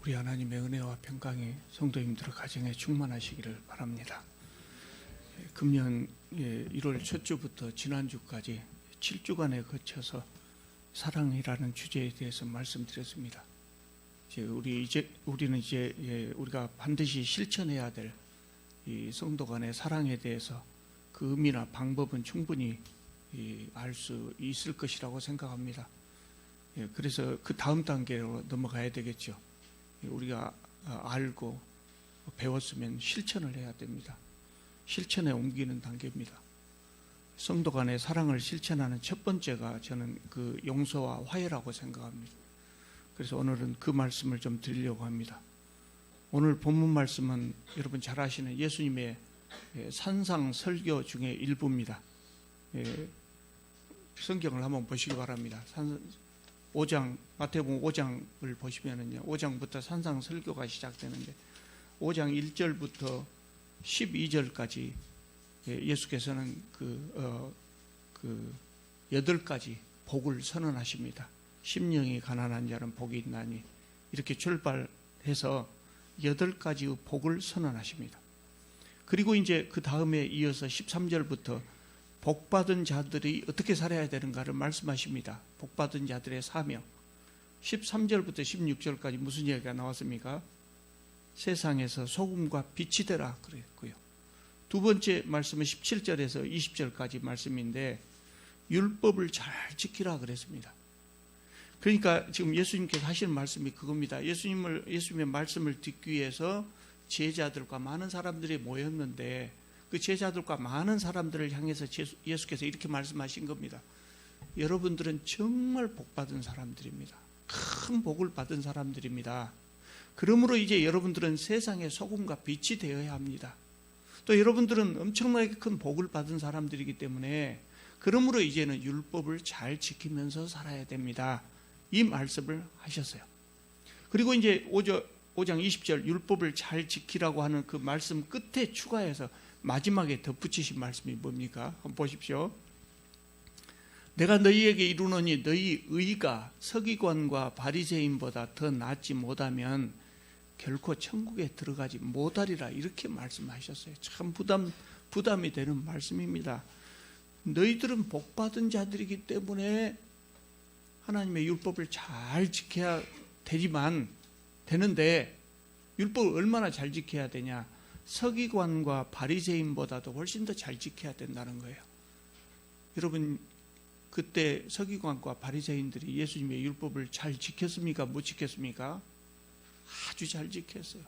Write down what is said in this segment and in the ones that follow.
우리 하나님의 은혜와 평강이 성도님들 가정에 충만하시기를 바랍니다. 금년 1월 첫 주부터 지난주까지 7주간에 거쳐서 사랑이라는 주제에 대해서 말씀드렸습니다. 우리는 이제 우리가 반드시 실천해야 될 이 성도 간의 사랑에 대해서 그 의미나 방법은 충분히 알 수 있을 것이라고 생각합니다. 그래서 그 다음 단계로 넘어가야 되겠죠. 우리가 알고 배웠으면 실천을 해야 됩니다. 실천에 옮기는 단계입니다. 성도 간의 사랑을 실천하는 첫 번째가 저는 그 용서와 화해라고 생각합니다. 그래서 오늘은 그 말씀을 좀 드리려고 합니다. 오늘 본문 말씀은 여러분 잘 아시는 예수님의 산상 설교 중에 일부입니다. 성경을 한번 보시기 바랍니다. 5장, 마태복음 5장을 보시면은요, 5장부터 산상 설교가 시작되는데 5장 1절부터 12절까지 예수께서는 그 8가지 복을 선언하십니다. 심령이 가난한 자는 복이 있나니, 이렇게 출발해서 8가지의 복을 선언하십니다. 그리고 이제 그 다음에 이어서 13절부터 복받은 자들이 어떻게 살아야 되는가를 말씀하십니다. 복받은 자들의 사명. 13절부터 16절까지 무슨 이야기가 나왔습니까? 세상에서 소금과 빛이 되라 그랬고요. 두 번째 말씀은 17절에서 20절까지 말씀인데 율법을 잘 지키라 그랬습니다. 그러니까 지금 예수님께서 하시는 말씀이 그겁니다. 예수님의 말씀을 듣기 위해서 제자들과 많은 사람들이 모였는데 그 제자들과 많은 사람들을 향해서 예수께서 이렇게 말씀하신 겁니다. 여러분들은 정말 복받은 사람들입니다. 큰 복을 받은 사람들입니다. 그러므로 이제 여러분들은 세상의 소금과 빛이 되어야 합니다. 또 여러분들은 엄청나게 큰 복을 받은 사람들이기 때문에 그러므로 이제는 율법을 잘 지키면서 살아야 됩니다. 이 말씀을 하셨어요. 그리고 이제 5장 20절 율법을 잘 지키라고 하는 그 말씀 끝에 추가해서 마지막에 덧붙이신 말씀이 뭡니까? 한번 보십시오. 내가 너희에게 이르노니 너희 의가 서기관과 바리새인보다 더 낫지 못하면 결코 천국에 들어가지 못하리라, 이렇게 말씀하셨어요. 참 부담이 되는 말씀입니다. 너희들은 복받은 자들이기 때문에 하나님의 율법을 잘 지켜야 되는데 율법을 얼마나 잘 지켜야 되냐? 서기관과 바리새인보다도 훨씬 더 잘 지켜야 된다는 거예요. 여러분, 그때 서기관과 바리새인들이 예수님의 율법을 잘 지켰습니까? 못 지켰습니까? 아주 잘 지켰어요.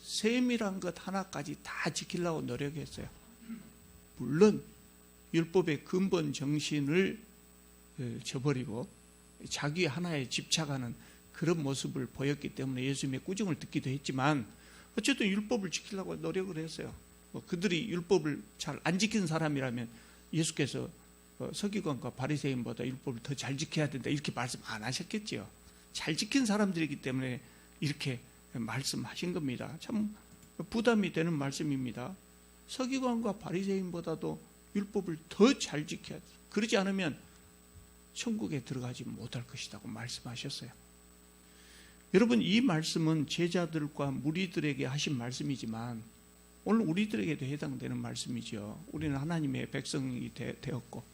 세밀한 것 하나까지 다 지키려고 노력했어요. 물론 율법의 근본 정신을 저버리고 자기 하나에 집착하는 그런 모습을 보였기 때문에 예수님의 꾸중을 듣기도 했지만 어쨌든 율법을 지키려고 노력을 했어요. 그들이 율법을 잘 안 지킨 사람이라면 예수께서 서기관과 바리새인보다 율법을 더 잘 지켜야 된다, 이렇게 말씀 안 하셨겠죠. 잘 지킨 사람들이기 때문에 이렇게 말씀하신 겁니다. 참 부담이 되는 말씀입니다. 서기관과 바리새인보다도 율법을 더 잘 지켜야 돼. 그러지 않으면 천국에 들어가지 못할 것이라고 말씀하셨어요. 여러분, 이 말씀은 제자들과 무리들에게 하신 말씀이지만 오늘 우리들에게도 해당되는 말씀이죠. 우리는 하나님의 백성이 되었고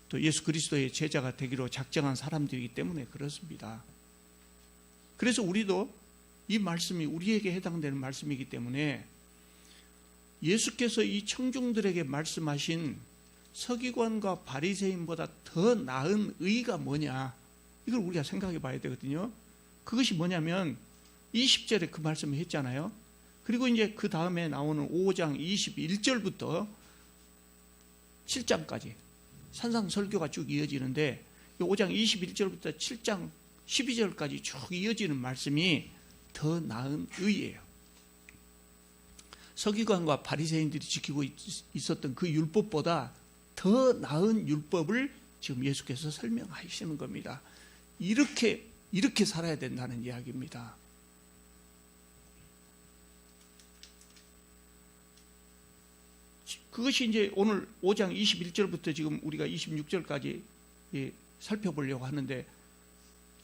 또 예수 그리스도의 제자가 되기로 작정한 사람들이기 때문에 그렇습니다. 그래서 우리도 이 말씀이 우리에게 해당되는 말씀이기 때문에 예수께서 이 청중들에게 말씀하신 서기관과 바리새인보다 더 나은 의가 뭐냐, 이걸 우리가 생각해 봐야 되거든요. 그것이 뭐냐면 20절에 그 말씀을 했잖아요. 그리고 이제 그 다음에 나오는 5장 21절부터 7장까지 산상 설교가 쭉 이어지는데 5장 21절부터 7장 12절까지 쭉 이어지는 말씀이 더 나은 의예요. 서기관과 바리새인들이 지키고 있었던 그 율법보다 더 나은 율법을 지금 예수께서 설명하시는 겁니다. 이렇게 살아야 된다는 이야기입니다. 그것이 이제 오늘 5장 21절부터 지금 우리가 26절까지 살펴보려고 하는데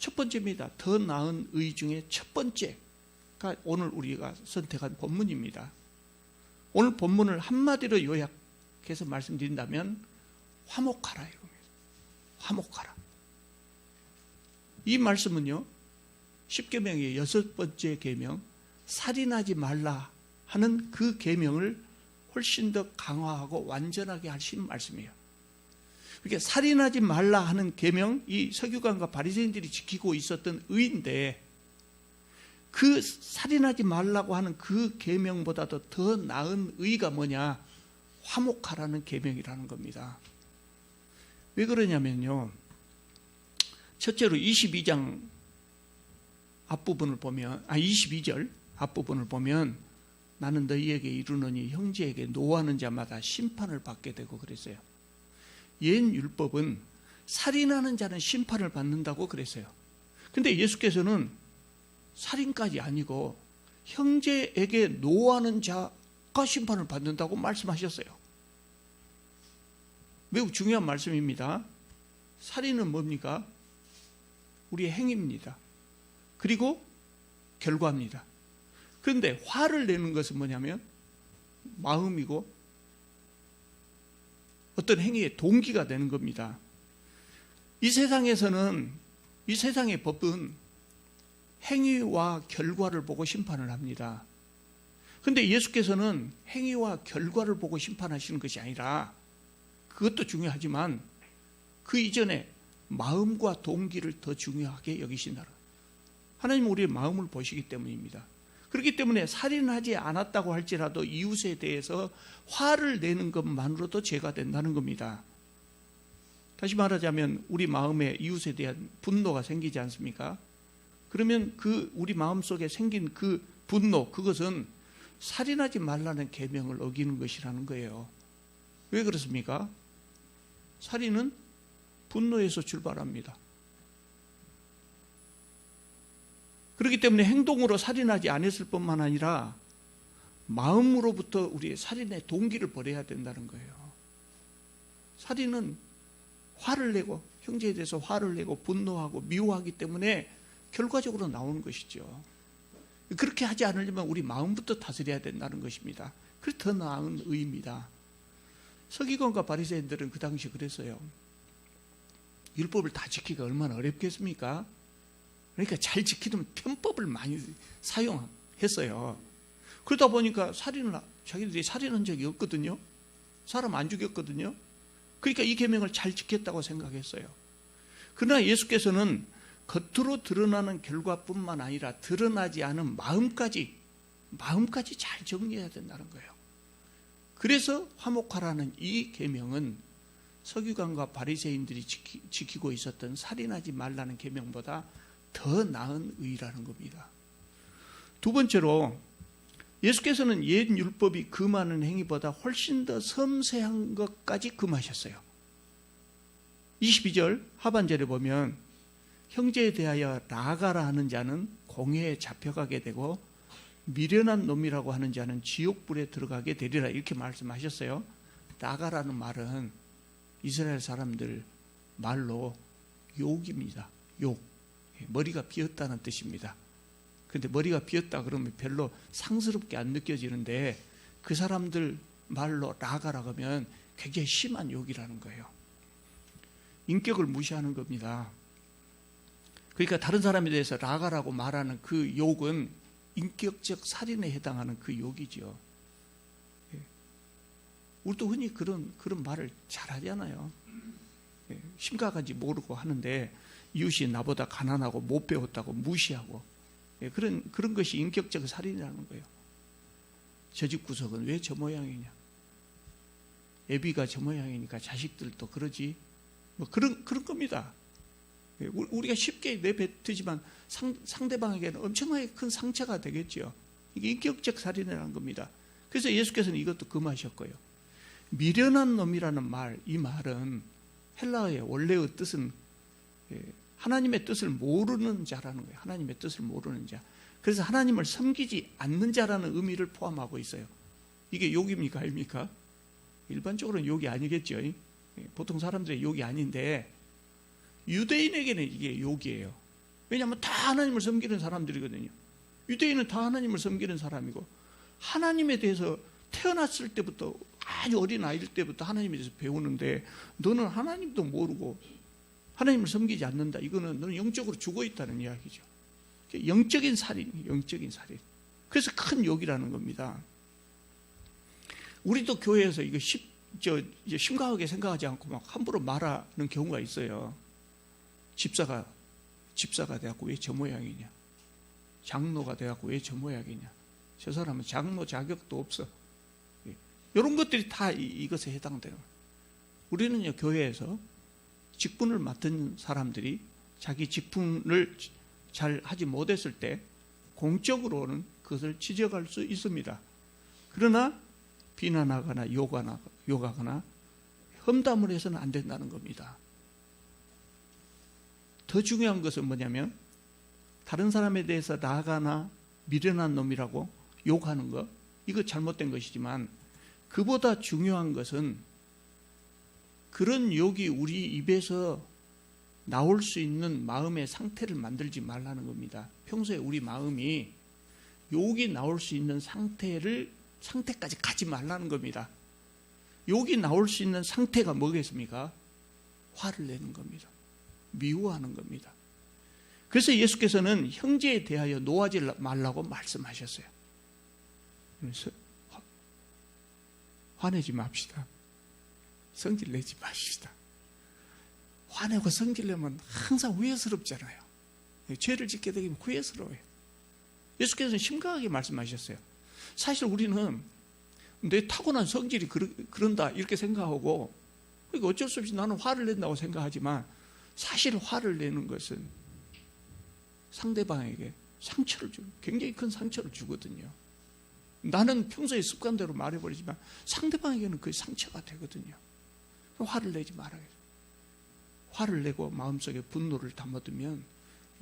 첫 번째입니다. 더 나은 의 중에 첫 번째가 오늘 우리가 선택한 본문입니다. 오늘 본문을 한마디로 요약해서 말씀드린다면 화목하라 이겁니다. 화목하라. 이 말씀은요, 십계명의 6번째 계명, 살인하지 말라 하는 그 계명을 훨씬 더 강화하고 완전하게 하신 말씀이에요. 그러니까 살인하지 말라 하는 계명, 이 서기관과 바리새인들이 지키고 있었던 의인데, 그 살인하지 말라고 하는 그 계명보다도 더 나은 의가 뭐냐? 화목하라는 계명이라는 겁니다. 왜 그러냐면요, 첫째로 22장 앞부분을 보면, 22절 앞부분을 보면, 나는 너희에게 이르노니 형제에게 노하는 자마다 심판을 받게 되고 그랬어요. 옛 율법은 살인하는 자는 심판을 받는다고 그랬어요. 근데 예수께서는 살인까지 아니고 형제에게 노하는 자가 심판을 받는다고 말씀하셨어요. 매우 중요한 말씀입니다. 살인은 뭡니까? 우리의 행위입니다. 그리고 결과입니다. 그런데 화를 내는 것은 뭐냐면 마음이고 어떤 행위의 동기가 되는 겁니다. 이 세상에서는, 이 세상의 법은 행위와 결과를 보고 심판을 합니다. 그런데 예수께서는 행위와 결과를 보고 심판하시는 것이 아니라, 그것도 중요하지만 그 이전에 마음과 동기를 더 중요하게 여기신다. 하나님은 우리의 마음을 보시기 때문입니다. 그렇기 때문에 살인하지 않았다고 할지라도 이웃에 대해서 화를 내는 것만으로도 죄가 된다는 겁니다. 다시 말하자면 우리 마음에 이웃에 대한 분노가 생기지 않습니까? 그러면 그 우리 마음속에 생긴 그 분노, 그것은 살인하지 말라는 계명을 어기는 것이라는 거예요. 왜 그렇습니까? 살인은 분노에서 출발합니다. 그렇기 때문에 행동으로 살인하지 않았을 뿐만 아니라 마음으로부터 우리의 살인의 동기를 버려야 된다는 거예요. 살인은 화를 내고, 형제에 대해서 화를 내고 분노하고 미워하기 때문에 결과적으로 나오는 것이죠. 그렇게 하지 않으려면 우리 마음부터 다스려야 된다는 것입니다. 그래서 더 나은 의입니다. 서기관과 바리새인들은 그 당시 그랬어요. 율법을 다 지키기가 얼마나 어렵겠습니까? 그러니까 잘 지키는 편법을 많이 사용했어요. 그러다 보니까 자기들이 살인한 적이 없거든요. 사람 안 죽였거든요. 그러니까 이 계명을 잘 지켰다고 생각했어요. 그러나 예수께서는 겉으로 드러나는 결과뿐만 아니라 드러나지 않은 마음까지 잘 정리해야 된다는 거예요. 그래서 화목하라는 이 계명은 서기관과 바리새인들이 지키고 있었던 살인하지 말라는 계명보다 더 나은 의라는 겁니다. 두 번째로 예수께서는 옛 율법이 금하는 행위보다 훨씬 더 섬세한 것까지 금하셨어요. 22절 하반절에 보면 형제에 대하여 나아가라 하는 자는 공회에 잡혀가게 되고 미련한 놈이라고 하는 자는 지옥불에 들어가게 되리라, 이렇게 말씀하셨어요. 나가라는 말은 이스라엘 사람들 말로 욕입니다. 욕. 머리가 비었다는 뜻입니다. 그런데 머리가 비었다 그러면 별로 상스럽게 안 느껴지는데 그 사람들 말로 나가라고 하면 굉장히 심한 욕이라는 거예요. 인격을 무시하는 겁니다. 그러니까 다른 사람에 대해서 나가라고 말하는 그 욕은 인격적 살인에 해당하는 그 욕이죠. 우리도 흔히 그런 말을 잘 하잖아요. 심각한지 모르고 하는데 이웃이 나보다 가난하고 못 배웠다고 무시하고, 그런 것이 인격적 살인이라는 거예요. 저 집 구석은 왜 저 모양이냐? 애비가 저 모양이니까 자식들도 그러지. 뭐 그런 겁니다. 우리가 쉽게 내뱉지만 상대방에게는 엄청나게 큰 상처가 되겠죠. 이게 인격적 살인이라는 겁니다. 그래서 예수께서는 이것도 금하셨고요. 미련한 놈이라는 말, 이 말은 헬라어의 원래의 뜻은 하나님의 뜻을 모르는 자라는 거예요. 하나님의 뜻을 모르는 자. 그래서 하나님을 섬기지 않는 자라는 의미를 포함하고 있어요. 이게 욕입니까? 아닙니까? 일반적으로는 욕이 아니겠죠. 보통 사람들의 욕이 아닌데 유대인에게는 이게 욕이에요. 왜냐하면 다 하나님을 섬기는 사람들이거든요. 유대인은 다 하나님을 섬기는 사람이고, 하나님에 대해서 태어났을 때부터, 아주 어린 아이들 때부터 하나님에 대해서 배우는데, 너는 하나님도 모르고 하나님을 섬기지 않는다. 이거는 너는 영적으로 죽어 있다는 이야기죠. 영적인 살인, 영적인 살인. 그래서 큰 욕이라는 겁니다. 우리도 교회에서 이거 심각하게 생각하지 않고 막 함부로 말하는 경우가 있어요. 집사가 돼갖고 왜 저 모양이냐? 장로가 돼갖고 왜 저 모양이냐? 저 사람은 장로 자격도 없어. 이런 것들이 다 이것에 해당되는 거예요. 우리는요, 교회에서 직분을 맡은 사람들이 자기 직분을 잘 하지 못했을 때 공적으로는 그것을 지적할 수 있습니다. 그러나 비난하거나 욕하거나 험담을 해서는 안 된다는 겁니다. 더 중요한 것은 뭐냐면, 다른 사람에 대해서 나아가나 미련한 놈이라고 욕하는 것, 이거 잘못된 것이지만, 그보다 중요한 것은 그런 욕이 우리 입에서 나올 수 있는 마음의 상태를 만들지 말라는 겁니다. 평소에 우리 마음이 욕이 나올 수 있는 상태까지 가지 말라는 겁니다. 욕이 나올 수 있는 상태가 뭐겠습니까? 화를 내는 겁니다. 미워하는 겁니다. 그래서 예수께서는 형제에 대하여 노하지 말라고 말씀하셨어요. 그래서 화내지 맙시다. 성질 내지 마십시다. 화내고 성질 내면 항상 후회스럽잖아요. 죄를 짓게 되면 후회스러워요. 예수께서는 심각하게 말씀하셨어요. 사실 우리는 내 타고난 성질이 그런다 이렇게 생각하고, 그러니까 어쩔 수 없이 나는 화를 낸다고 생각하지만, 사실 화를 내는 것은 상대방에게 굉장히 큰 상처를 주거든요. 나는 평소에 습관대로 말해버리지만 상대방에게는 그게 상처가 되거든요. 화를 내지 말아야죠. 화를 내고 마음속에 분노를 담아두면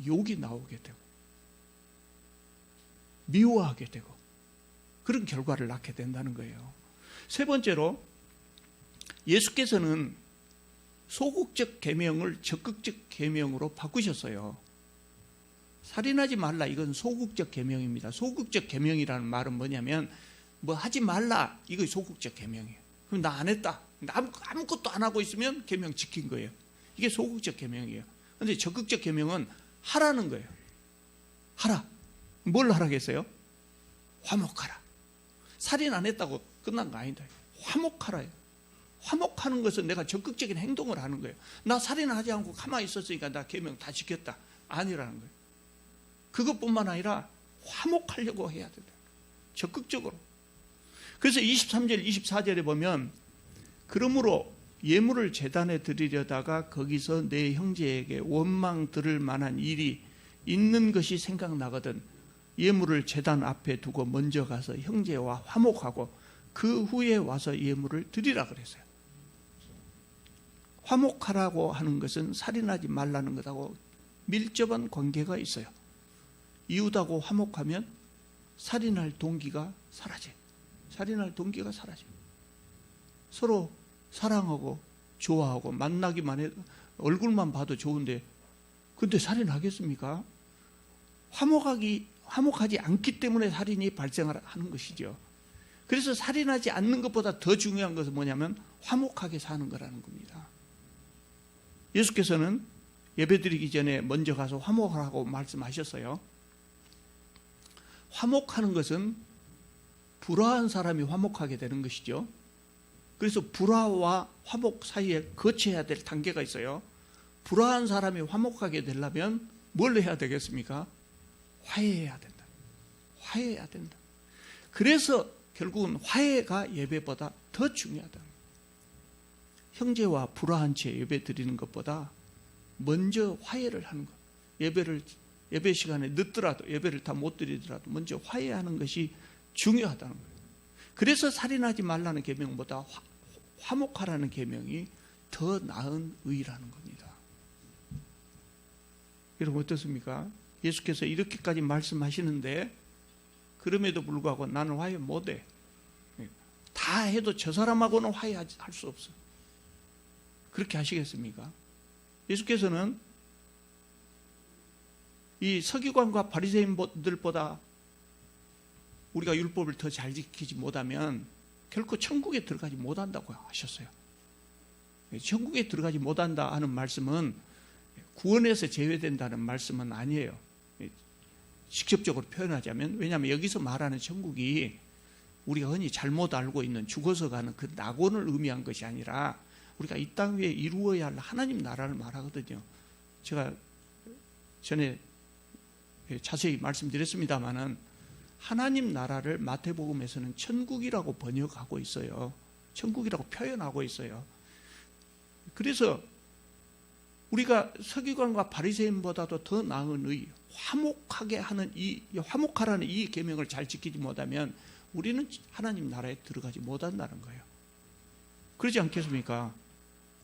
욕이 나오게 되고 미워하게 되고 그런 결과를 낳게 된다는 거예요. 세 번째로, 예수께서는 소극적 계명을 적극적 계명으로 바꾸셨어요. 살인하지 말라, 이건 소극적 계명입니다. 소극적 계명이라는 말은 뭐냐면, 뭐 하지 말라, 이거 소극적 계명이에요. 그럼 나 안 했다, 아무것도 안 하고 있으면 계명 지킨 거예요. 이게 소극적 계명이에요. 그런데 적극적 계명은 하라는 거예요. 하라. 뭘 하라겠어요? 화목하라. 살인 안 했다고 끝난 거 아니다. 화목하라요. 화목하는 것은 내가 적극적인 행동을 하는 거예요. 나 살인하지 않고 가만히 있었으니까 나 계명 다 지켰다, 아니라는 거예요. 그것뿐만 아니라 화목하려고 해야 된다. 적극적으로. 그래서 23절 24절에 보면, 그러므로 예물을 제단에 드리려다가 거기서 내 형제에게 원망 들을 만한 일이 있는 것이 생각나거든 예물을 제단 앞에 두고 먼저 가서 형제와 화목하고 그 후에 와서 예물을 드리라 그랬어요. 화목하라고 하는 것은 살인하지 말라는 것하고 밀접한 관계가 있어요. 이웃하고 화목하면 살인할 동기가 사라져요. 살인할 동기가 사라져요. 서로 사랑하고 좋아하고 만나기만 해도 얼굴만 봐도 좋은데, 근데 살인하겠습니까? 화목하지 않기 때문에 살인이 발생하는 것이죠. 그래서 살인하지 않는 것보다 더 중요한 것은 뭐냐면 화목하게 사는 거라는 겁니다. 예수께서는 예배드리기 전에 먼저 가서 화목하라고 말씀하셨어요. 화목하는 것은 불화한 사람이 화목하게 되는 것이죠. 그래서 불화와 화목 사이에 거쳐야 될 단계가 있어요. 불화한 사람이 화목하게 되려면 뭘 해야 되겠습니까? 화해해야 된다. 화해해야 된다. 그래서 결국은 화해가 예배보다 더 중요하다. 형제와 불화한 채 예배 드리는 것보다 먼저 화해를 하는 것. 예배 시간에 늦더라도, 예배를 다 못 드리더라도 먼저 화해하는 것이 중요하다는 거예요. 그래서 살인하지 말라는 계명보다 화목하라는 계명이 더 나은 의라는 겁니다. 여러분 어떻습니까? 예수께서 이렇게까지 말씀하시는데 그럼에도 불구하고 나는 화해 못해. 다 해도 저 사람하고는 화해할 수 없어. 그렇게 하시겠습니까? 예수께서는 이 서기관과 바리새인들보다 우리가 율법을 더 잘 지키지 못하면 결코 천국에 들어가지 못한다고 하셨어요. 천국에 들어가지 못한다 하는 말씀은 구원에서 제외된다는 말씀은 아니에요. 직접적으로 표현하자면, 왜냐하면 여기서 말하는 천국이 우리가 흔히 잘못 알고 있는 죽어서 가는 그 낙원을 의미한 것이 아니라 우리가 이 땅 위에 이루어야 할 하나님 나라를 말하거든요. 제가 전에 자세히 말씀드렸습니다마는 하나님 나라를 마태복음에서는 천국이라고 번역하고 있어요. 천국이라고 표현하고 있어요. 그래서 우리가 서기관과 바리새인보다도 더 나은 의, 화목하라는 이 계명을 잘 지키지 못하면 우리는 하나님 나라에 들어가지 못한다는 거예요. 그렇지 않겠습니까?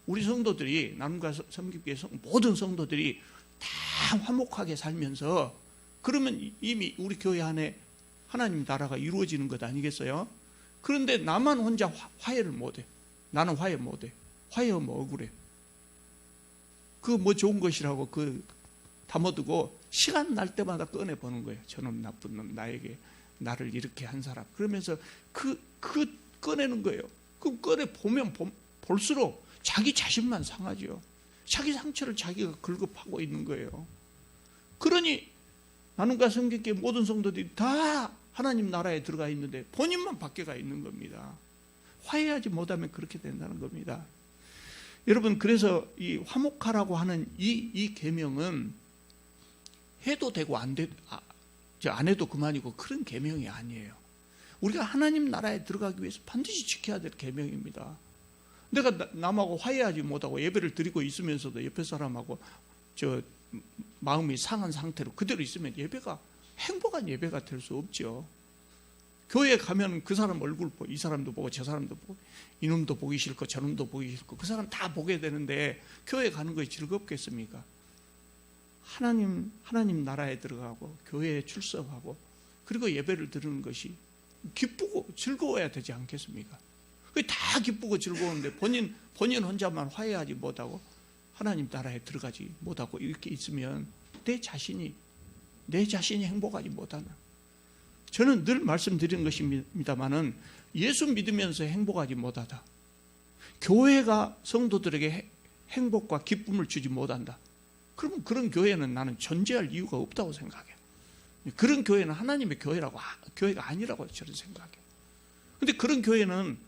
우리 성도들이, 나눔과 섬김교회 모든 성도들이 다 화목하게 살면서, 그러면 이미 우리 교회 안에 하나님 나라가 이루어지는 것 아니겠어요? 그런데 나만 혼자 화해를 못해. 나는 화해 못해. 화해하면 억울해. 그거 뭐 좋은 것이라고 담아두고 시간 날 때마다 꺼내보는 거예요. 저놈 나쁜 놈, 나에게 나를 이렇게 한 사람. 그러면서 꺼내는 거예요. 그 꺼내보면 볼수록 자기 자신만 상하죠. 자기 상처를 자기가 긁어파고 있는 거예요. 그러니 나눔과 섬김교회 모든 성도들이 다 하나님 나라에 들어가 있는데 본인만 밖에 가 있는 겁니다. 화해하지 못하면 그렇게 된다는 겁니다. 여러분, 그래서 이 화목하라고 하는 이 계명은 해도 되고 안 해도 그만이고 그런 계명이 아니에요. 우리가 하나님 나라에 들어가기 위해서 반드시 지켜야 될 계명입니다. 내가 남하고 화해하지 못하고 예배를 드리고 있으면서도 옆에 사람하고 마음이 상한 상태로 그대로 있으면 행복한 예배가 될 수 없죠. 교회에 가면 그 사람 얼굴 보고, 이 사람도 보고 저 사람도 보고, 이놈도 보기 싫고 저놈도 보기 싫고 그 사람 다 보게 되는데 교회 가는 것이 즐겁겠습니까? 하나님 나라에 들어가고 교회에 출석하고 그리고 예배를 드리는 것이 기쁘고 즐거워야 되지 않겠습니까? 그게 다 기쁘고 즐거운데 본인 혼자만 화해하지 못하고 하나님 나라에 들어가지 못하고 이렇게 있으면 내 자신이 행복하지 못하는, 저는 늘 말씀드리는 것입니다마는 예수 믿으면서 행복하지 못하다, 교회가 성도들에게 행복과 기쁨을 주지 못한다, 그러면 그런 교회는 나는 존재할 이유가 없다고 생각해요. 그런 교회는 하나님의 교회가 아니라고 저는 생각해요. 그런데 그런 교회는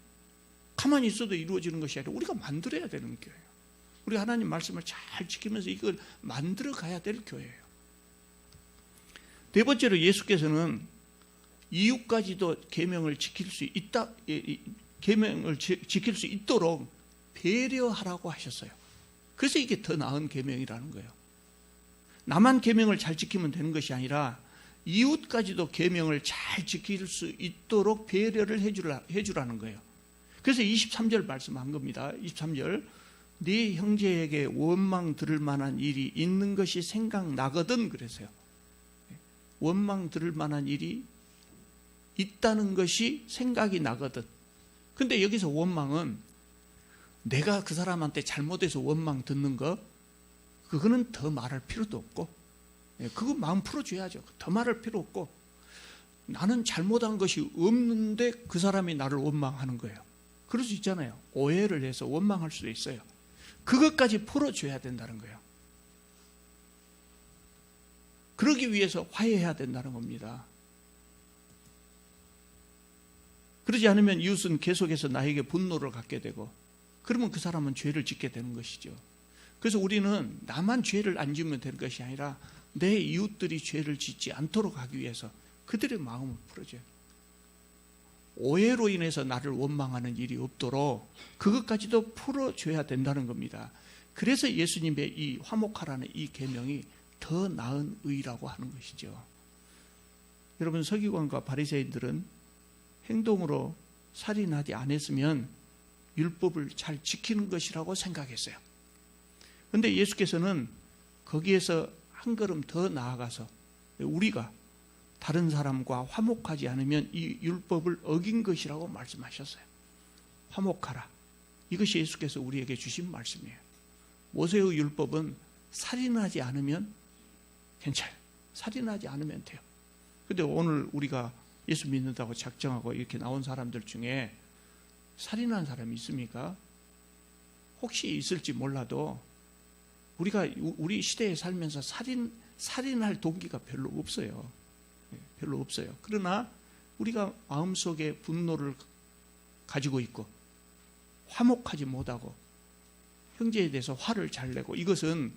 가만히 있어도 이루어지는 것이 아니라 우리가 만들어야 되는 교회예요. 우리가 하나님 말씀을 잘 지키면서 이걸 만들어 가야 될 교회예요. 네 번째로 예수께서는 이웃까지도 계명을 지킬 수 있도록 배려하라고 하셨어요. 그래서 이게 더 나은 계명이라는 거예요. 나만 계명을 잘 지키면 되는 것이 아니라 이웃까지도 계명을 잘 지킬 수 있도록 배려를 해주라는 거예요. 그래서 23절 말씀한 겁니다. 23절, 네 형제에게 원망 들을 만한 일이 있는 것이 생각나거든 그랬어요. 원망 들을 만한 일이 있다는 것이 생각이 나거든. 근데 여기서 원망은 내가 그 사람한테 잘못해서 원망 듣는 거, 그거는 더 말할 필요도 없고, 그거 마음 풀어줘야죠. 더 말할 필요 없고, 나는 잘못한 것이 없는데 그 사람이 나를 원망하는 거예요. 그럴 수 있잖아요. 오해를 해서 원망할 수도 있어요. 그것까지 풀어줘야 된다는 거예요. 그러기 위해서 화해해야 된다는 겁니다. 그러지 않으면 이웃은 계속해서 나에게 분노를 갖게 되고, 그러면 그 사람은 죄를 짓게 되는 것이죠. 그래서 우리는 나만 죄를 안 지으면 되는 것이 아니라 내 이웃들이 죄를 짓지 않도록 하기 위해서 그들의 마음을 풀어줘요. 오해로 인해서 나를 원망하는 일이 없도록 그것까지도 풀어줘야 된다는 겁니다. 그래서 예수님의 이 화목하라는 이 계명이 더 나은 의라고 하는 것이죠. 여러분, 서기관과 바리새인들은 행동으로 살인하지 않았으면 율법을 잘 지키는 것이라고 생각했어요. 그런데 예수께서는 거기에서 한 걸음 더 나아가서 우리가 다른 사람과 화목하지 않으면 이 율법을 어긴 것이라고 말씀하셨어요. 화목하라. 이것이 예수께서 우리에게 주신 말씀이에요. 모세의 율법은 살인하지 않으면 괜찮아요. 살인하지 않으면 돼요. 근데 오늘 우리가 예수 믿는다고 작정하고 이렇게 나온 사람들 중에 살인한 사람이 있습니까? 혹시 있을지 몰라도 우리가 우리 시대에 살면서 살인할 동기가 별로 없어요. 별로 없어요. 그러나 우리가 마음속에 분노를 가지고 있고 화목하지 못하고 형제에 대해서 화를 잘 내고, 이것은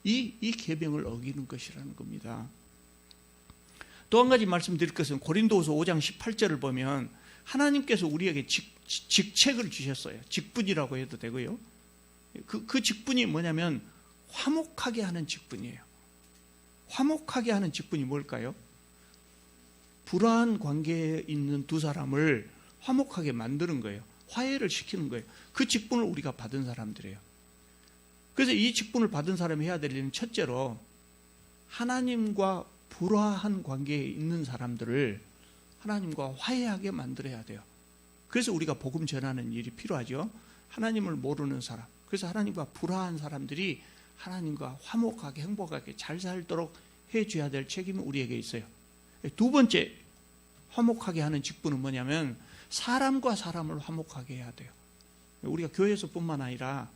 이 계명을 어기는 것이라는 겁니다. 또 한 가지 말씀드릴 것은 고린도후서 5장 18절을 보면 하나님께서 우리에게 직책을 주셨어요. 직분이라고 해도 되고요. 그 직분이 뭐냐면 화목하게 하는 직분이에요. 화목하게 하는 직분이 뭘까요? 불화한 관계에 있는 두 사람을 화목하게 만드는 거예요. 화해를 시키는 거예요. 그 직분을 우리가 받은 사람들이에요. 그래서 이 직분을 받은 사람이 해야 될 일은 첫째로 하나님과 불화한 관계에 있는 사람들을 하나님과 화해하게 만들어야 돼요. 그래서 우리가 복음 전하는 일이 필요하죠. 하나님을 모르는 사람, 그래서 하나님과 불화한 사람들이 하나님과 화목하게 행복하게 잘 살도록 해줘야 될 책임이 우리에게 있어요. 두 번째 화목하게 하는 직분은 뭐냐면 사람과 사람을 화목하게 해야 돼요. 우리가 교회에서뿐만 아니라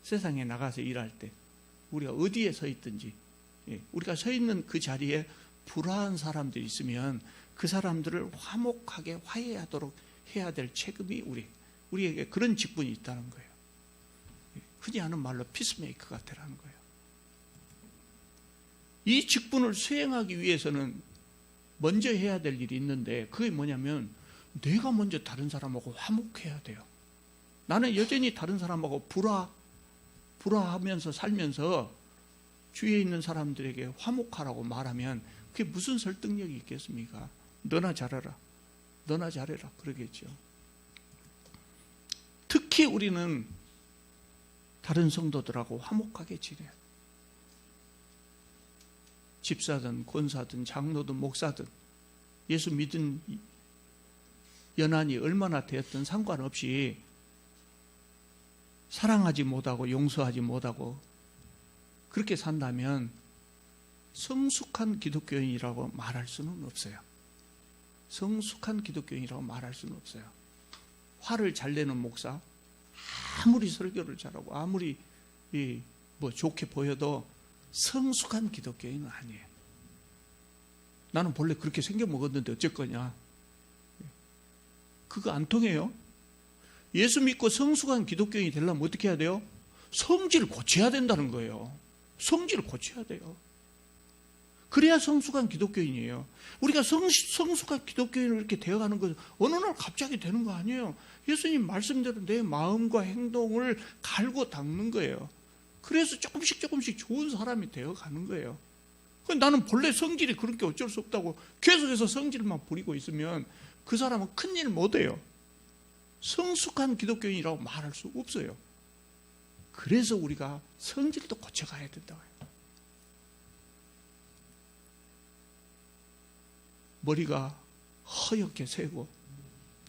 세상에 나가서 일할 때 우리가 어디에 서 있든지 우리가 서 있는 그 자리에 불화한 사람들이 있으면 그 사람들을 화목하게 화해하도록 해야 될 책임이 우리에게 그런 직분이 있다는 거예요. 흔히 하는 말로 피스메이커가 되라는 거예요. 이 직분을 수행하기 위해서는 먼저 해야 될 일이 있는데, 그게 뭐냐면 내가 먼저 다른 사람하고 화목해야 돼요. 나는 여전히 다른 사람하고 불화하면서 살면서 주위에 있는 사람들에게 화목하라고 말하면 그게 무슨 설득력이 있겠습니까? 너나 잘해라, 너나 잘해라 그러겠죠. 특히 우리는 다른 성도들하고 화목하게 지내야 돼요. 집사든 권사든 장로든 목사든 예수 믿은 연한이 얼마나 되었든 상관없이 사랑하지 못하고 용서하지 못하고 그렇게 산다면 성숙한 기독교인이라고 말할 수는 없어요. 성숙한 기독교인이라고 말할 수는 없어요. 화를 잘 내는 목사, 아무리 설교를 잘하고 아무리 좋게 보여도 성숙한 기독교인은 아니에요. 나는 본래 그렇게 생겨 먹었는데 어쩔 거냐. 그거 안 통해요. 예수 믿고 성숙한 기독교인이 되려면 어떻게 해야 돼요? 성질을 고쳐야 된다는 거예요. 성질을 고쳐야 돼요. 그래야 성숙한 기독교인이에요. 우리가 성숙한 기독교인을 이렇게 되어가는 것은 어느 날 갑자기 되는 거 아니에요. 예수님 말씀대로 내 마음과 행동을 갈고 닦는 거예요. 그래서 조금씩 좋은 사람이 되어가는 거예요. 나는 본래 성질이 그렇게 어쩔 수 없다고 계속해서 성질만 부리고 있으면 그 사람은 큰일 못해요. 성숙한 기독교인이라고 말할 수 없어요. 그래서 우리가 성질도 고쳐가야 된다고 해요. 머리가 허옇게 새고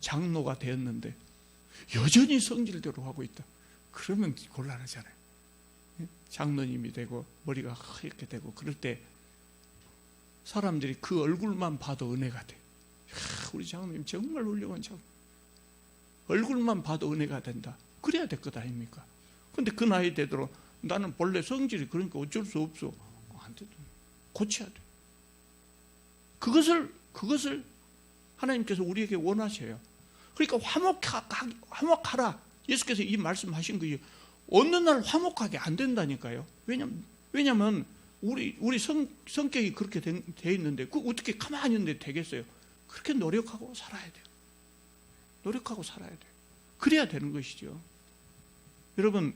장로가 되었는데 여전히 성질대로 하고 있다. 그러면 곤란하잖아요. 장로님이 되고 머리가 허옇게 되고 그럴 때 사람들이 그 얼굴만 봐도 은혜가 돼. 우리 장로님 정말 훌륭한 장로. 얼굴만 봐도 은혜가 된다. 그래야 될 것 아닙니까? 근데 그 나이 되도록 나는 본래 성질이 그러니까 어쩔 수 없어. 안 돼. 고쳐야 돼. 그것을 하나님께서 우리에게 원하셔요. 그러니까 화목하라. 예수께서 이 말씀하신 거예요. 어느 날 화목하게 안 된다니까요. 왜냐면 우리 성격이 그렇게 돼 있는데 그 어떻게 가만히 있는데 되겠어요? 그렇게 노력하고 살아야 돼요. 노력하고 살아야 돼요. 그래야 되는 것이죠. 여러분,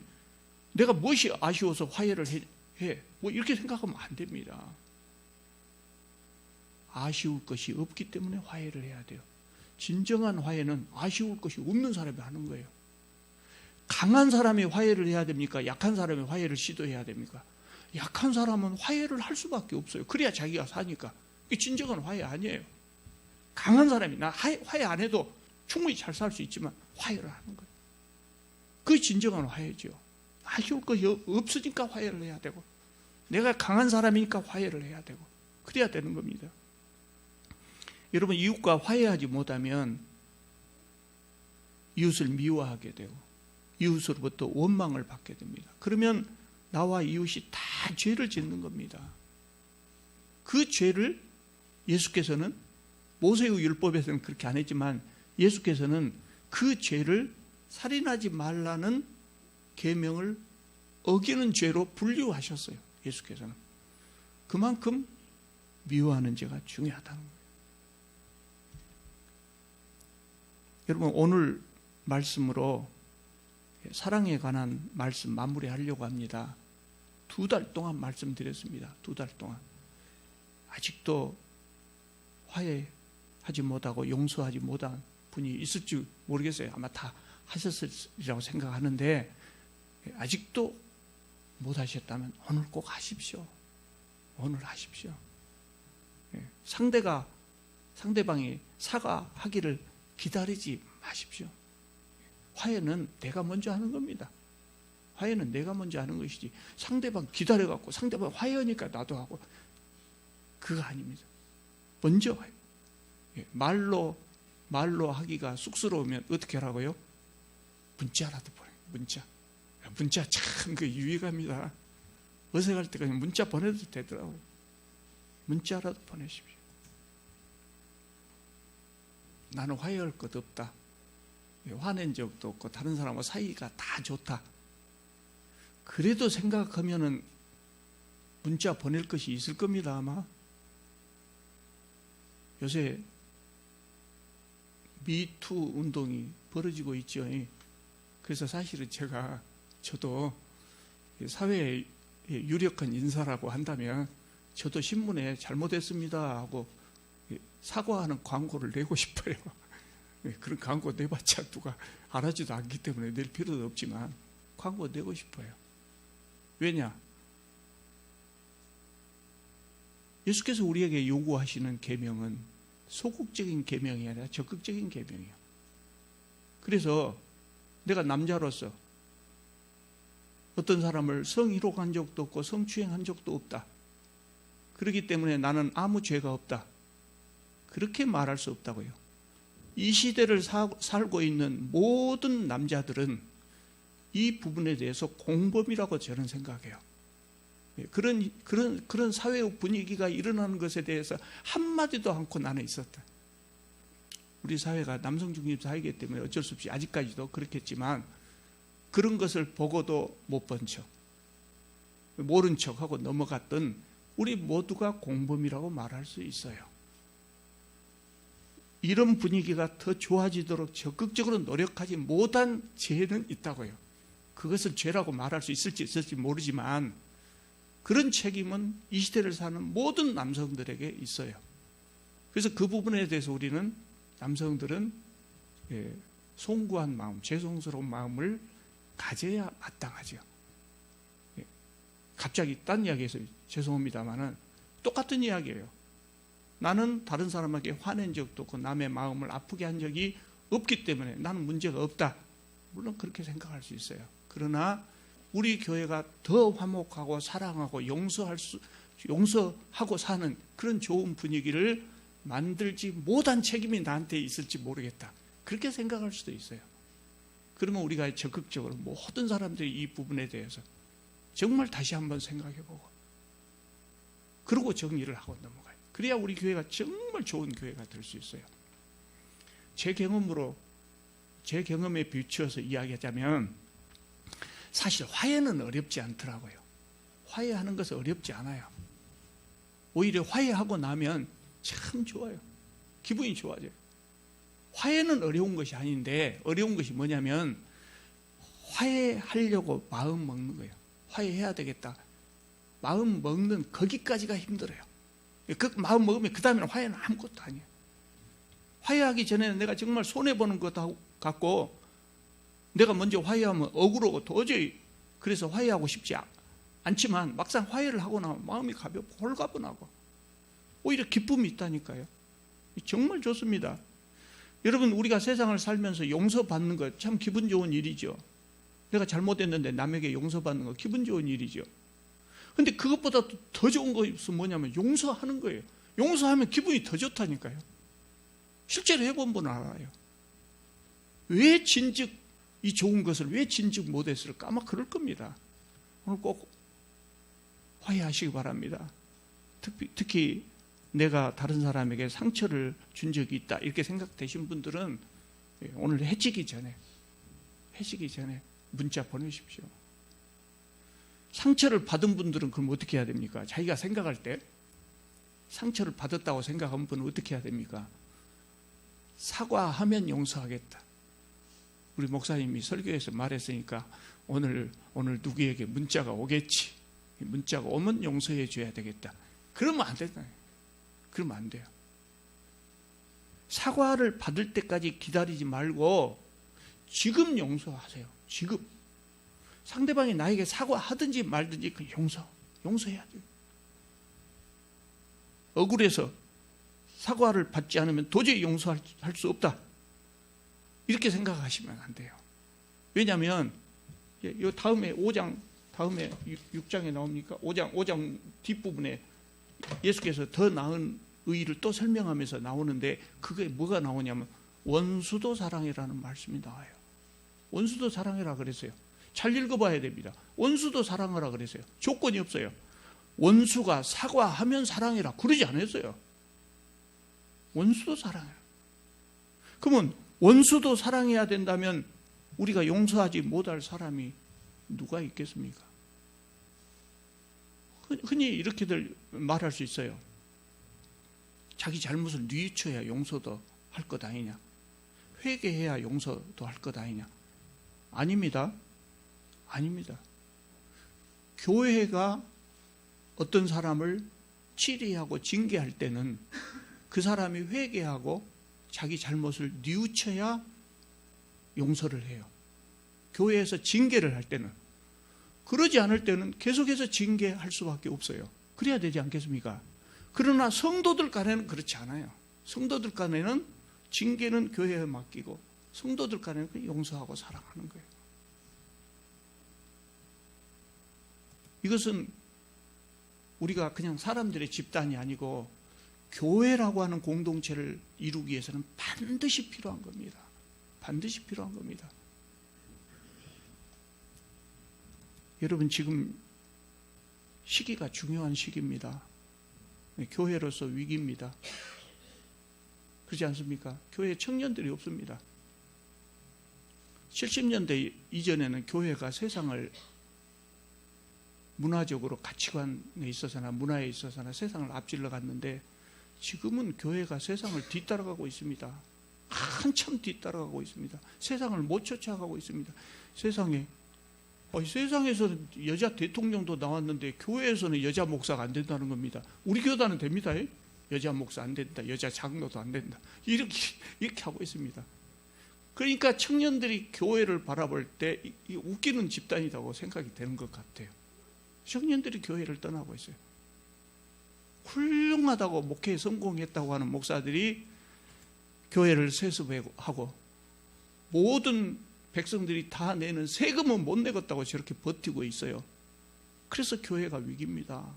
내가 무엇이 아쉬워서 화해를 해? 이렇게 생각하면 안 됩니다. 아쉬울 것이 없기 때문에 화해를 해야 돼요. 진정한 화해는 아쉬울 것이 없는 사람이 하는 거예요. 강한 사람이 화해를 해야 됩니까? 약한 사람이 화해를 시도해야 됩니까? 약한 사람은 화해를 할 수밖에 없어요. 그래야 자기가 사니까. 이게 진정한 화해 아니에요. 강한 사람이 나 화해 안 해도 충분히 잘 살 수 있지만 화해를 하는 거예요. 그게 진정한 화해죠. 아쉬울 것이 없으니까 화해를 해야 되고 내가 강한 사람이니까 화해를 해야 되고 그래야 되는 겁니다. 여러분, 이웃과 화해하지 못하면 이웃을 미워하게 되고 이웃으로부터 원망을 받게 됩니다. 그러면 나와 이웃이 다 죄를 짓는 겁니다. 그 죄를 예수께서는, 모세의 율법에서는 그렇게 안 했지만 예수께서는 그 죄를 살인하지 말라는 계명을 어기는 죄로 분류하셨어요. 예수께서는. 그만큼 미워하는 죄가 중요하다는 거예요. 여러분, 오늘 말씀으로 사랑에 관한 말씀 마무리하려고 합니다. 2달 동안 말씀드렸습니다. 2달 동안. 아직도 화해하지 못하고 용서하지 못한 분이 있을지 모르겠어요. 아마 다 하셨으리라고 생각하는데, 아직도 못하셨다면 오늘 꼭 하십시오. 오늘 하십시오. 상대방이 사과하기를 기다리지 마십시오. 화해는 내가 먼저 하는 겁니다. 화해는 내가 먼저 하는 것이지, 상대방 기다려갖고 상대방 화해하니까 나도 하고, 그거 아닙니다. 먼저 화해. 말로 하기가 쑥스러우면 어떻게 하라고요? 문자라도 보내. 문자 참 그 유익합니다. 어색할 때 그냥 문자 보내도 되더라고요. 문자라도 보내십시오. 나는 화해할 것 없다. 화낸 적도 없고 다른 사람과 사이가 다 좋다. 그래도 생각하면은 문자 보낼 것이 있을 겁니다. 아마 요새 미투 운동이 벌어지고 있죠. 그래서 사실은 저도 사회에 유력한 인사라고 한다면 저도 신문에 잘못했습니다 하고 사과하는 광고를 내고 싶어요. 그런 광고 내봤자 누가 알아주지도 않기 때문에 낼 필요도 없지만 광고 내고 싶어요. 왜냐? 예수께서 우리에게 요구하시는 계명은 소극적인 계명이 아니라 적극적인 계명이에요. 그래서 내가 남자로서 어떤 사람을 성희롱한 적도 없고 성추행한 적도 없다. 그렇기 때문에 나는 아무 죄가 없다. 그렇게 말할 수 없다고요. 이 시대를 살고 있는 모든 남자들은 이 부분에 대해서 공범이라고 저는 생각해요. 그런 사회의 분위기가 일어나는 것에 대해서 한마디도 않고 나는 있었다. 우리 사회가 남성 중심 사회이기 때문에 어쩔 수 없이 아직까지도 그렇겠지만, 그런 것을 보고도 못 본 척, 모른 척하고 넘어갔던 우리 모두가 공범이라고 말할 수 있어요. 이런 분위기가 더 좋아지도록 적극적으로 노력하지 못한 죄는 있다고요. 그것을 죄라고 말할 수 있을지 모르지만 그런 책임은 이 시대를 사는 모든 남성들에게 있어요. 그래서 그 부분에 대해서 우리는, 남성들은 송구한 마음, 죄송스러운 마음을 가져야 마땅하죠. 갑자기 딴 이야기해서 죄송합니다만은 똑같은 이야기예요. 나는 다른 사람에게 화낸 적도 없고 남의 마음을 아프게 한 적이 없기 때문에 나는 문제가 없다. 물론 그렇게 생각할 수 있어요. 그러나 우리 교회가 더 화목하고 사랑하고 용서하고 사는 그런 좋은 분위기를 만들지 못한 책임이 나한테 있을지 모르겠다. 그렇게 생각할 수도 있어요. 그러면 우리가 적극적으로 모든 사람들이 이 부분에 대해서 정말 다시 한번 생각해보고 그러고 정리를 하고 넘어가요. 그래야 우리 교회가 정말 좋은 교회가 될 수 있어요. 제 경험에 비추어서 이야기하자면 사실 화해는 어렵지 않더라고요. 화해하는 것은 어렵지 않아요. 오히려 화해하고 나면 참 좋아요. 기분이 좋아져요. 화해는 어려운 것이 아닌데, 어려운 것이 뭐냐면 화해하려고 마음 먹는 거예요. 화해해야 되겠다. 마음 먹는 거기까지가 힘들어요. 그 마음 먹으면 그 다음에는 화해는 아무것도 아니에요. 화해하기 전에는 내가 정말 손해보는 것 같고, 내가 먼저 화해하면 억울하고 도저히 그래서 화해하고 싶지 않지만 막상 화해를 하고 나면 마음이 가볍고 홀가분하고 오히려 기쁨이 있다니까요. 정말 좋습니다. 여러분, 우리가 세상을 살면서 용서받는 것 참 기분 좋은 일이죠. 내가 잘못했는데 남에게 용서받는 거 기분 좋은 일이죠. 근데 그것보다 더 좋은 것은 뭐냐면 용서하는 거예요. 용서하면 기분이 더 좋다니까요. 실제로 해본 분은 알아요. 왜 진즉 이 좋은 것을 왜 진즉 못했을까? 아마 그럴 겁니다. 오늘 꼭 화해하시기 바랍니다. 특히 내가 다른 사람에게 상처를 준 적이 있다 이렇게 생각되신 분들은 오늘 해지기 전에 문자 보내십시오. 상처를 받은 분들은 그럼 어떻게 해야 됩니까? 자기가 생각할 때 상처를 받았다고 생각한 분은 어떻게 해야 됩니까? 사과하면 용서하겠다. 우리 목사님이 설교에서 말했으니까 오늘 누구에게 문자가 오겠지. 문자가 오면 용서해 줘야 되겠다. 그러면 안 된다. 그러면 안 돼요. 사과를 받을 때까지 기다리지 말고 지금 용서하세요. 지금. 상대방이 나에게 사과하든지 말든지 그 용서해야 돼요. 억울해서 사과를 받지 않으면 도저히 용서할 수 없다. 이렇게 생각하시면 안 돼요. 왜냐하면 이 다음에 5장 다음에 6장에 나옵니까? 5장 뒷부분에 예수께서 더 나은 의의를 또 설명하면서 나오는데 그게 뭐가 나오냐면 원수도 사랑해라는 말씀이 나와요. 원수도 사랑해라 그랬어요. 잘 읽어봐야 됩니다. 원수도 사랑하라 그랬어요. 조건이 없어요. 원수가 사과하면 사랑해라 그러지 않았어요. 원수도 사랑해라. 그러면 원수도 사랑해야 된다면 우리가 용서하지 못할 사람이 누가 있겠습니까? 흔히 이렇게들 말할 수 있어요. 자기 잘못을 뉘우쳐야 용서도 할 것 아니냐. 회개해야 용서도 할 것 아니냐. 아닙니다. 아닙니다. 교회가 어떤 사람을 치리하고 징계할 때는 그 사람이 회개하고 자기 잘못을 뉘우쳐야 용서를 해요. 교회에서 징계를 할 때는. 그러지 않을 때는 계속해서 징계할 수밖에 없어요. 그래야 되지 않겠습니까? 그러나 성도들 간에는 그렇지 않아요. 성도들 간에는 징계는 교회에 맡기고 성도들 간에는 용서하고 사랑하는 거예요. 이것은 우리가 그냥 사람들의 집단이 아니고 교회라고 하는 공동체를 이루기 위해서는 반드시 필요한 겁니다. 반드시 필요한 겁니다. 여러분 지금 시기가 중요한 시기입니다. 교회로서 위기입니다. 그렇지 않습니까? 교회에 청년들이 없습니다. 70년대 이전에는 교회가 세상을 문화적으로 가치관에 있어서나 문화에 있어서나 세상을 앞질러 갔는데 지금은 교회가 세상을 뒤따라가고 있습니다. 한참 뒤따라가고 있습니다. 세상을 못 쫓아가고 있습니다. 세상에서는 여자 대통령도 나왔는데 교회에서는 여자 목사가 안 된다는 겁니다. 우리 교단은 됩니다. 여자 목사 안 된다. 여자 장로도 안 된다. 이렇게 하고 있습니다. 그러니까 청년들이 교회를 바라볼 때 웃기는 집단이라고 생각이 되는 것 같아요. 청년들이 교회를 떠나고 있어요. 훌륭하다고 목회에 성공했다고 하는 목사들이 교회를 세습하고 모든 백성들이 다 내는 세금은 못 내겠다고 저렇게 버티고 있어요. 그래서 교회가 위기입니다.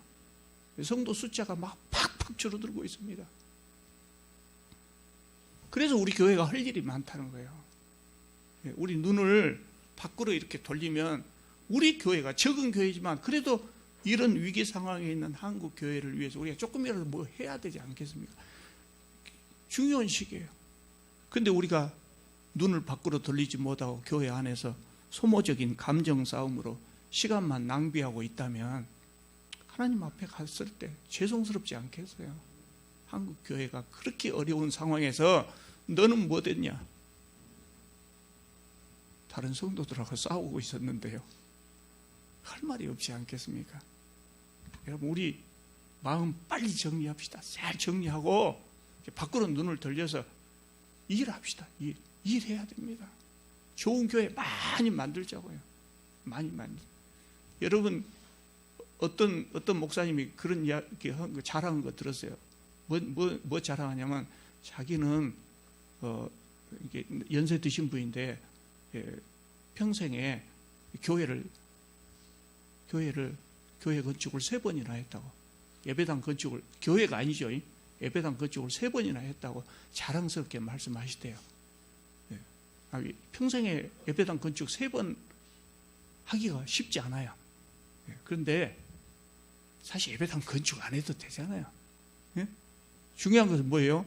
성도 숫자가 막 팍팍 줄어들고 있습니다. 그래서 우리 교회가 할 일이 많다는 거예요. 우리 눈을 밖으로 이렇게 돌리면 우리 교회가 적은 교회지만 그래도 이런 위기 상황에 있는 한국 교회를 위해서 우리가 조금이라도 뭐 해야 되지 않겠습니까? 중요한 시기예요. 근데 우리가 눈을 밖으로 돌리지 못하고 교회 안에서 소모적인 감정 싸움으로 시간만 낭비하고 있다면 하나님 앞에 갔을 때 죄송스럽지 않겠어요? 한국 교회가 그렇게 어려운 상황에서 너는 뭐 됐냐? 다른 성도들하고 싸우고 있었는데요. 할 말이 없지 않겠습니까? 여러분 우리 마음 빨리 정리합시다. 잘 정리하고 밖으로 눈을 돌려서 일합시다. 일해야 됩니다. 좋은 교회 많이 만들자고요. 많이. 여러분 어떤 목사님이 그런 이야기 자랑한 거 들었어요. 뭐 자랑하냐면 자기는 이게 연세 드신 분인데 평생에 교회를 교회 건축을 3번이나 했다고. 예배당 건축을, 교회가 아니죠. 예배당 건축을 3번이나 했다고 자랑스럽게 말씀하시대요. 평생에 예배당 건축 3번 하기가 쉽지 않아요. 그런데 사실 예배당 건축 안 해도 되잖아요. 중요한 것은 뭐예요?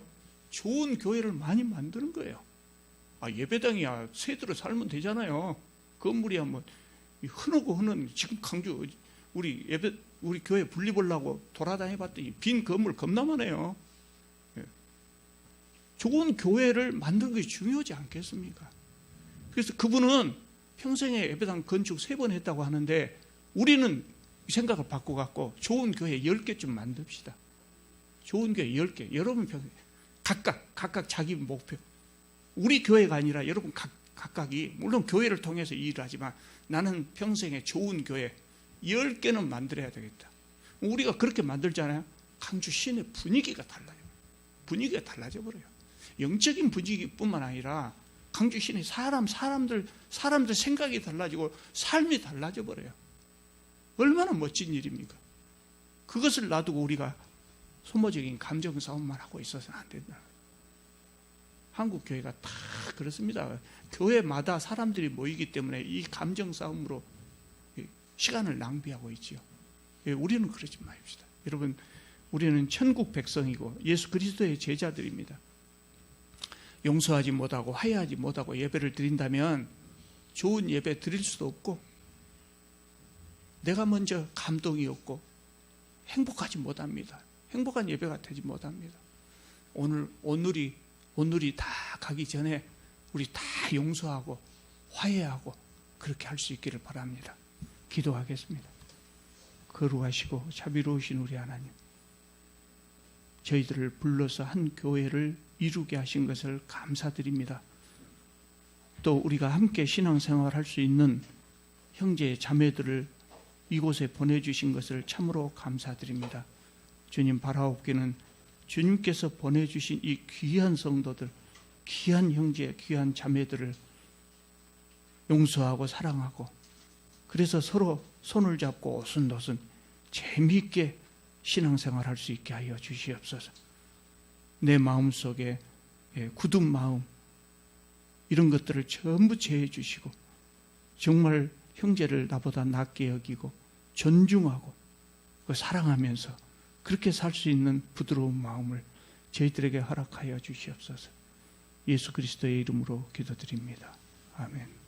좋은 교회를 많이 만드는 거예요. 예배당이야 새대로 살면 되잖아요. 건물이야 뭐 흔하고 흔한, 지금 강주 우리 교회 분리보려고 돌아다녀봤더니 빈 건물 겁나 많아요. 좋은 교회를 만드는 것이 중요하지 않겠습니까? 그래서 그분은 평생에 예배당 건축 3번 했다고 하는데, 우리는 생각을 바꿔갖고 좋은 교회 10개 좀 만듭시다. 좋은 교회 10개. 여러분 평생 각각 자기 목표. 우리 교회가 아니라 여러분 각각이, 물론 교회를 통해서 일을 하지만 나는 평생에 좋은 교회 10개는 만들어야 되겠다. 우리가 그렇게 만들잖아요. 강주 시내 분위기가 달라요. 분위기가 달라져 버려요. 영적인 분위기뿐만 아니라 강주 시내 사람들 생각이 달라지고 삶이 달라져 버려요. 얼마나 멋진 일입니까? 그것을 놔두고 우리가 소모적인 감정 싸움만 하고 있어서는 안 된다. 한국 교회가 다 그렇습니다. 교회마다 사람들이 모이기 때문에 이 감정 싸움으로 시간을 낭비하고 있지요. 우리는 그러지 맙시다. 여러분, 우리는 천국 백성이고 예수 그리스도의 제자들입니다. 용서하지 못하고 화해하지 못하고 예배를 드린다면 좋은 예배 드릴 수도 없고, 내가 먼저 감동이 없고 행복하지 못합니다. 행복한 예배가 되지 못합니다. 오늘이 다 가기 전에 우리 다 용서하고 화해하고 그렇게 할 수 있기를 바랍니다. 기도하겠습니다. 거룩하시고 자비로우신 우리 하나님, 저희들을 불러서 한 교회를 이루게 하신 것을 감사드립니다. 또 우리가 함께 신앙생활할 수 있는 형제 자매들을 이곳에 보내주신 것을 참으로 감사드립니다. 주님, 바라옵기는 주님께서 보내주신 이 귀한 성도들, 귀한 형제, 귀한 자매들을 용서하고 사랑하고, 그래서 서로 손을 잡고 오순도순 재미있게 신앙생활할 수 있게 하여 주시옵소서. 내 마음속에 굳은 마음, 이런 것들을 전부 제해 주시고, 정말 형제를 나보다 낫게 여기고 존중하고 사랑하면서 그렇게 살 수 있는 부드러운 마음을 저희들에게 허락하여 주시옵소서. 예수 그리스도의 이름으로 기도드립니다. 아멘.